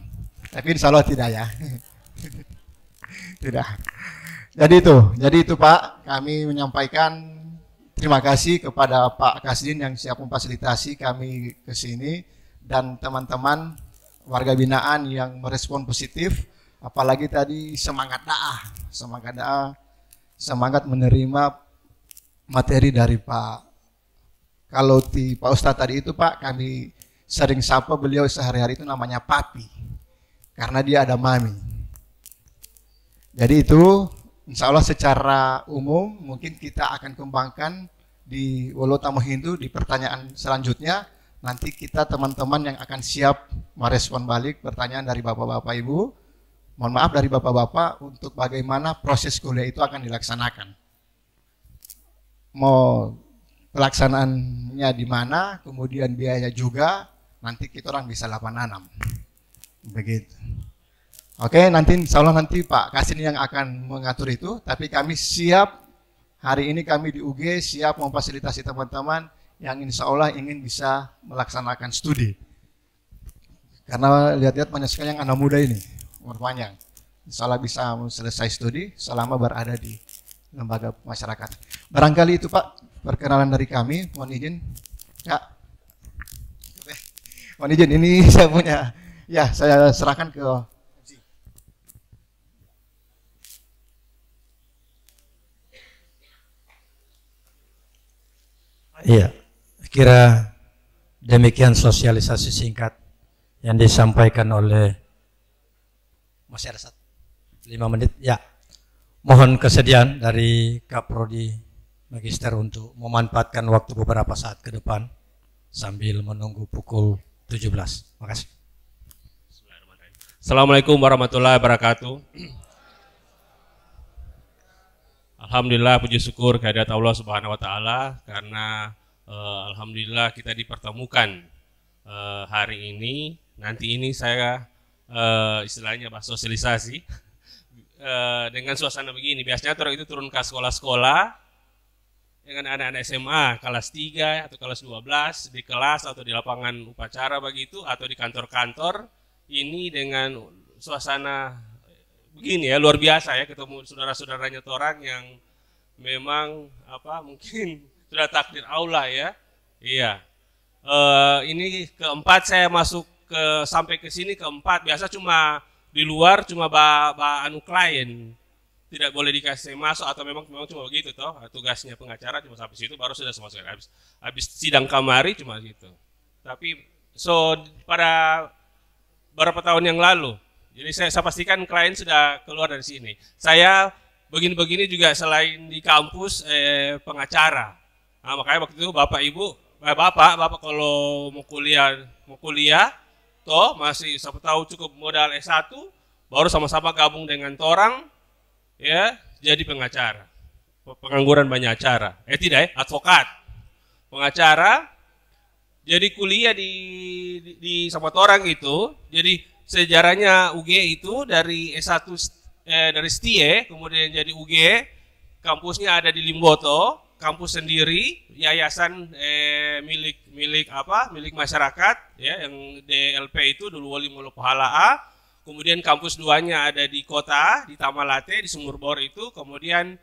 Tapi insya Allah tidak ya. Tidak. Jadi itu Pak, kami menyampaikan terima kasih kepada Pak Kasdin yang siap memfasilitasi kami ke sini dan teman-teman warga binaan yang merespon positif, apalagi tadi semangat dakwah, semangat menerima materi dari Pak. Kalau di Pak Ustadz tadi itu Pak, kami sering sapa beliau sehari-hari itu namanya Papi, karena dia ada mami. Jadi itu insya Allah secara umum mungkin kita akan kembangkan di Wolo Tamu Hindu di pertanyaan selanjutnya. Nanti kita teman-teman yang akan siap merespon balik pertanyaan dari Bapak-Bapak Ibu. Mohon maaf dari Bapak-Bapak untuk bagaimana proses kuliah itu akan dilaksanakan. Mau pelaksanaannya di mana, kemudian biaya juga, nanti kita orang bisa 86. Begitu. Oke, nanti insya Allah nanti Pak Kasdin yang akan mengatur itu, tapi kami siap, hari ini kami di UG siap memfasilitasi teman-teman yang insya Allah ingin bisa melaksanakan studi. Karena lihat-lihat banyak sekali yang anak muda ini, umur panjang. Insya Allah bisa selesai studi selama berada di lembaga masyarakat. Barangkali itu Pak, perkenalan dari kami, mohon izin. Ya. Mohon izin, ini saya punya, ya saya serahkan ke Iya, kira demikian sosialisasi singkat yang disampaikan oleh, masih ada 5 menit ya. Mohon kesediaan dari Kaprodi Magister untuk memanfaatkan waktu beberapa saat ke depan sambil menunggu pukul 17. Makasih. Assalamualaikum warahmatullahi wabarakatuh. Alhamdulillah, puji syukur kehadirat Allah Subhanahu wa taala karena alhamdulillah kita dipertemukan hari ini. Nanti ini saya istilahnya sosialisasi dengan suasana begini. Biasanya orang itu turun ke sekolah-sekolah dengan anak-anak SMA kelas 3 atau kelas 12 di kelas atau di lapangan upacara begitu atau di kantor-kantor. Ini dengan suasana begini ya, luar biasa ya, ketemu saudara-saudaranya orang yang memang mungkin sudah takdir Allah ya. Iya. Ini keempat saya masuk sampai ke sini keempat. Biasa cuma di luar cuma anu klien. Tidak boleh dikasih masuk atau memang cuma begitu toh. Tugasnya pengacara cuma sampai situ baru sudah masuk. Habis sidang kamari cuma gitu. Tapi pada beberapa tahun yang lalu, jadi saya pastikan klien sudah keluar dari sini. Saya begini-begini juga selain di kampus pengacara. Nah, makanya waktu itu bapak kalau mau kuliah, toh masih siapa tahu cukup modal S1, baru sama-sama gabung dengan torang, ya jadi pengacara. Pengangguran banyak acara. Advokat, pengacara. Jadi kuliah di sama orang itu, jadi sejarahnya UG itu dari S1 dari STIE, kemudian jadi UG, kampusnya ada di Limboto, kampus sendiri, yayasan milik masyarakat, ya yang DLP itu dulu Wali Mulu Pahala A, kemudian kampus 2-nya ada di kota, di Tamalate, di Sumurbor itu, kemudian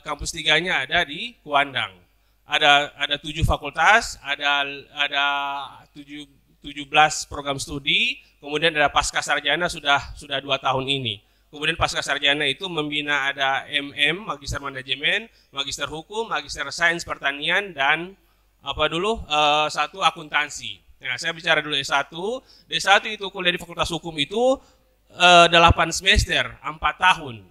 kampus 3-nya ada di Kuandang. Ada 7 fakultas, ada 17 program studi, kemudian ada pasca sarjana sudah 2 tahun ini. Kemudian pasca sarjana itu membina ada MM, Magister Manajemen, Magister Hukum, Magister Sains Pertanian, dan satu akuntansi. Nah, saya bicara dulu S1. D1 itu kuliah di Fakultas Hukum itu 8 semester, 4 tahun.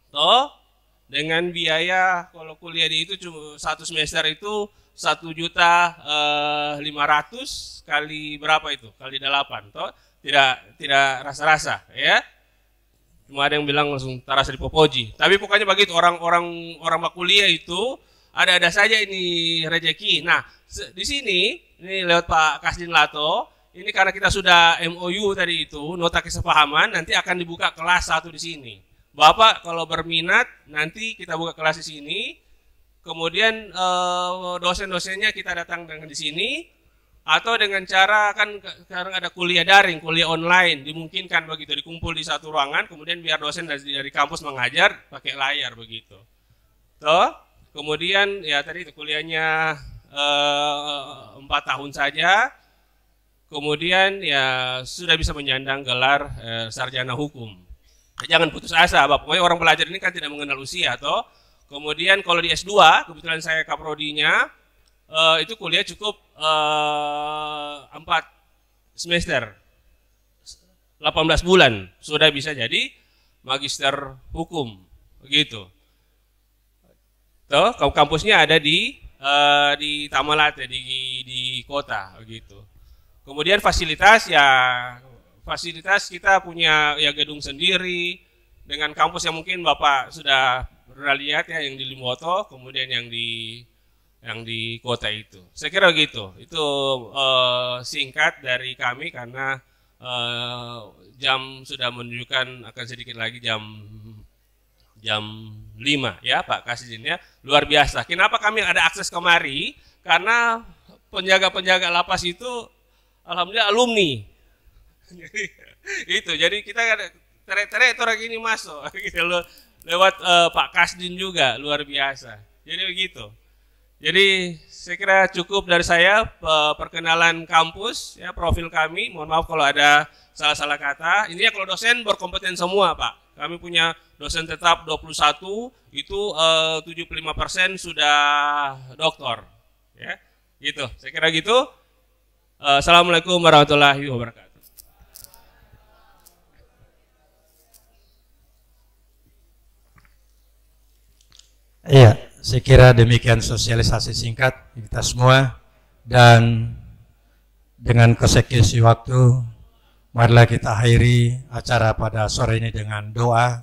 Toh? Dengan biaya kalau kuliah di itu cuma 1 semester itu 1.500.000 kali berapa itu? Kali 8. Toh tidak rasa-rasa ya. Cuma ada yang bilang langsung tarasa di Popoji. Tapi pokoknya begitu orang kuliah itu ada saja ini rezeki. Nah, di sini ini lewat Pak Kasdin Lato, ini karena kita sudah MOU tadi itu, nota kesepahaman, nanti akan dibuka kelas 1 di sini. Bapak kalau berminat nanti kita buka kelas di sini, kemudian dosen-dosennya kita datang dengan di sini, atau dengan cara kan sekarang ada kuliah daring, kuliah online, dimungkinkan begitu dikumpul di satu ruangan, kemudian biar dosen dari kampus mengajar pakai layar begitu. Toh, kemudian ya tadi itu kuliahnya 4 tahun saja, kemudian ya sudah bisa menyandang gelar sarjana hukum. Jangan putus asa, Bapak. Pokoknya orang pelajar ini kan tidak mengenal usia, toh. Kemudian kalau di S2, kebetulan saya kaprodinya, itu kuliah cukup 4 semester, 18 bulan sudah bisa jadi magister hukum, begitu. Toh, kampusnya ada di Tamalate di kota, begitu. Kemudian fasilitas kita punya ya gedung sendiri dengan kampus yang mungkin Bapak sudah pernah lihat ya, yang di Limboto, kemudian yang di kota itu. Saya kira begitu. Itu singkat dari kami karena jam sudah menunjukkan akan sedikit lagi jam 5 ya Pak Kasdin ya. Luar biasa. Kenapa kami ada akses kemari? Karena penjaga-penjaga lapas itu alhamdulillah alumni. Jadi kita tere-tere orang ini masuk lewat Pak Kasdin juga, luar biasa. Jadi begitu. Jadi saya kira cukup dari saya perkenalan kampus ya, profil kami. Mohon maaf kalau ada salah-salah kata. Intinya kalau dosen berkompeten semua Pak. Kami punya dosen tetap 21, itu 75% sudah doktor. Ya, gitu. Saya kira gitu. Assalamualaikum warahmatullahi wabarakatuh. Iya, saya kira demikian sosialisasi singkat kita semua, dan dengan konsekuensi waktu, marilah kita akhiri acara pada sore ini dengan doa,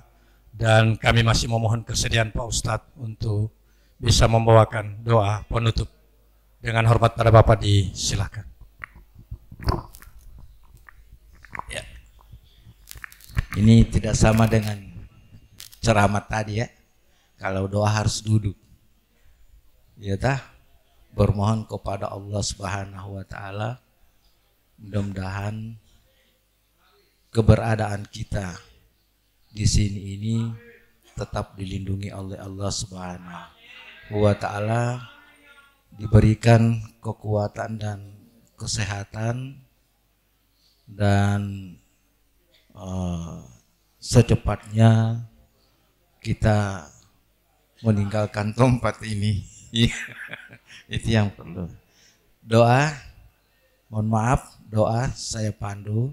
dan kami masih memohon kesediaan Pak Ustadz untuk bisa membawakan doa penutup. Dengan hormat pada Bapak, disilakan. Ya. Ini tidak sama dengan ceramah tadi ya. Kalau doa harus duduk. Ya tah, bermohon kepada Allah Subhanahu wa taala, mudah-mudahan keberadaan kita di sini ini tetap dilindungi oleh Allah Subhanahu wa taala, diberikan kekuatan dan kesehatan, dan secepatnya kita meninggalkan tempat ini. Itu yang perlu. Doa, mohon maaf, doa saya pandu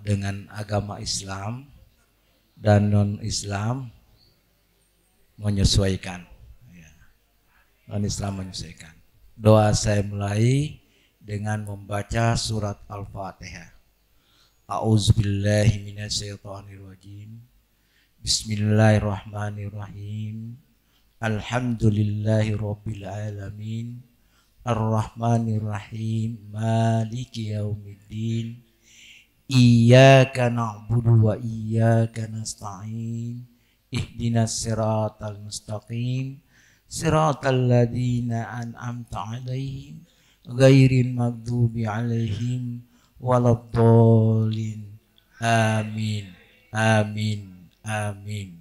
dengan agama Islam dan non-Islam menyesuaikan. Non-Islam menyesuaikan. Doa saya mulai dengan membaca surat Al-Fatihah. A'udzubillahi minasyaitonirrajim. Bismillahirrahmanirrahim. Alhamdulillahi rabbil alamin. Ar-Rahmanirrahim. Maliki yaumiddin. Iyyaka na'budu wa iyyaka nasta'in. Ihdinas siratal mustaqim. Siratal ladzina an'amta 'alaihim ghairil maghdubi 'alaihim waladdallin. Amin. Amin. Amin.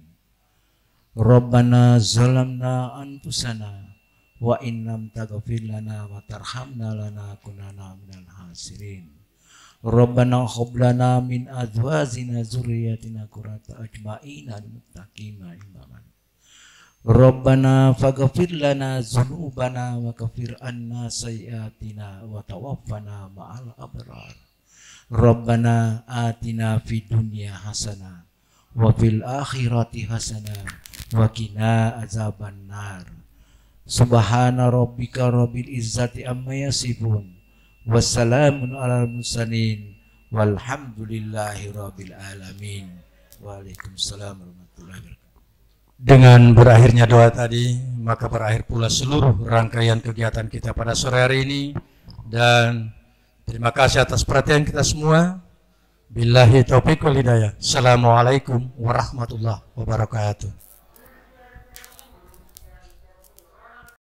Rabbana zalamna anfusana wa in lam taghfir lana wa tarhamna lanakunanna minal khasirin. Rabbana hab lana min azwajina dzurriyyatina qurrata a'yunin lil muttaqina imama. Rabbana faghfir lana dzunubana wa kaffir anna sayyi'atina wa tawaffana ma'al abrar. Rabbana atina fid dunya hasanah wa fil akhirati hasanah wa qina azabannar. Subhana rabbika rabbil izzati amma yasifun. Wassalamun alal mursalin walhamdulillahi rabbil alamin. Waalaikumsalam warahmatullahi wabarakatuh. Dengan berakhirnya doa tadi, maka berakhir pula seluruh rangkaian kegiatan kita pada sore hari ini, dan terima kasih atas perhatian kita semua. Billahi taufiq wal hidayah. Assalamualaikum warahmatullahi wabarakatuh.